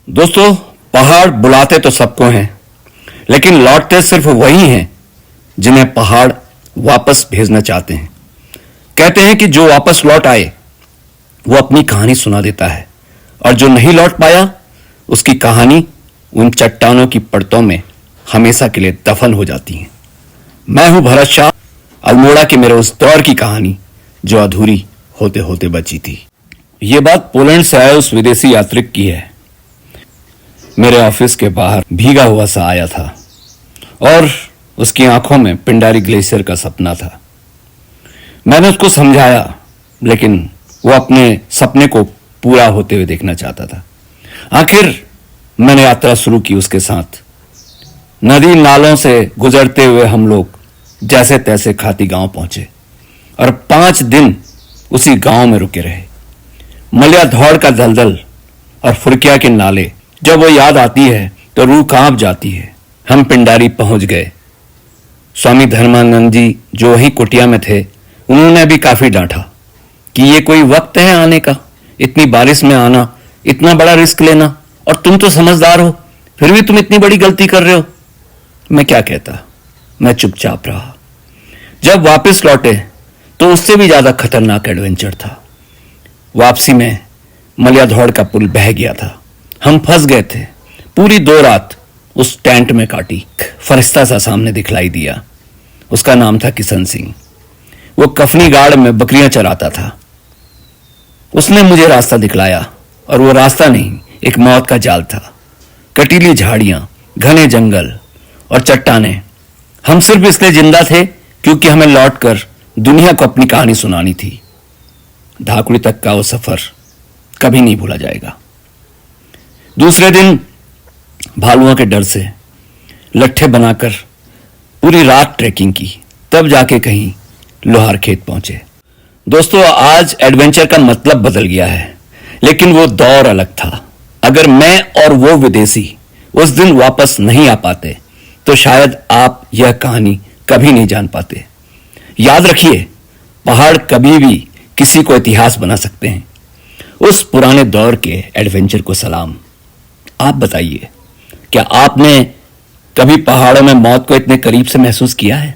दोस्तों, पहाड़ बुलाते तो सबको हैं, लेकिन लौटते सिर्फ वही हैं जिन्हें पहाड़ वापस भेजना चाहते हैं। कहते हैं कि जो वापस लौट आए वो अपनी कहानी सुना देता है, और जो नहीं लौट पाया उसकी कहानी उन चट्टानों की परतों में हमेशा के लिए दफन हो जाती है। मैं हूं भरत शाह, अल्मोड़ा की मेरे उस दौर की कहानी जो अधूरी होते होते बची थी। ये बात पोलैंड से आए उस विदेशी यात्रिक की है। मेरे ऑफिस के बाहर भीगा हुआ सा आया था और उसकी आंखों में पिंडारी ग्लेशियर का सपना था। मैंने उसको समझाया, लेकिन वो अपने सपने को पूरा होते हुए देखना चाहता था। आखिर मैंने यात्रा शुरू की उसके साथ। नदी नालों से गुजरते हुए हम लोग जैसे तैसे खाती गांव पहुंचे और 5 दिन उसी गांव में रुके रहे। मलिया धौड़ का दलदल और फुरकिया के नाले, जब वो याद आती है तो रूह कांप जाती है। हम पिंडारी पहुंच गए। स्वामी धर्मानंद जी जो वहीं कुटिया में थे, उन्होंने भी काफी डांटा कि ये कोई वक्त है आने का, इतनी बारिश में आना, इतना बड़ा रिस्क लेना, और तुम तो समझदार हो, फिर भी तुम इतनी बड़ी गलती कर रहे हो। मैं क्या कहता, मैं चुपचाप रहा। जब वापस लौटे तो उससे भी ज्यादा खतरनाक एडवेंचर था। वापसी में मलिया धौड़ का पुल बह गया था। हम फंस गए थे। पूरी 2 रात उस टेंट में काटी। फरिश्ता सा सामने दिखलाई दिया। उसका नाम था किशन सिंह। वो कफनी गाड़ में बकरियां चराता था। उसने मुझे रास्ता दिखलाया, और वो रास्ता नहीं, एक मौत का जाल था। कटीली झाड़ियां, घने जंगल और चट्टानें। हम सिर्फ इसलिए जिंदा थे क्योंकि हमें लौटकर दुनिया को अपनी कहानी सुनानी थी। धाकुड़ी तक का वो सफर कभी नहीं भूला जाएगा। दूसरे दिन भालुओं के डर से लट्ठे बनाकर पूरी रात ट्रैकिंग की, तब जाके कहीं लोहार खेत पहुंचे। दोस्तों, आज एडवेंचर का मतलब बदल गया है, लेकिन वो दौर अलग था। अगर मैं और वो विदेशी उस दिन वापस नहीं आ पाते तो शायद आप यह कहानी कभी नहीं जान पाते। याद रखिए, पहाड़ कभी भी किसी को इतिहास बना सकते हैं। उस पुराने दौर के एडवेंचर को सलाम। आप बताइए, क्या आपने कभी पहाड़ों में मौत को इतने करीब से महसूस किया है?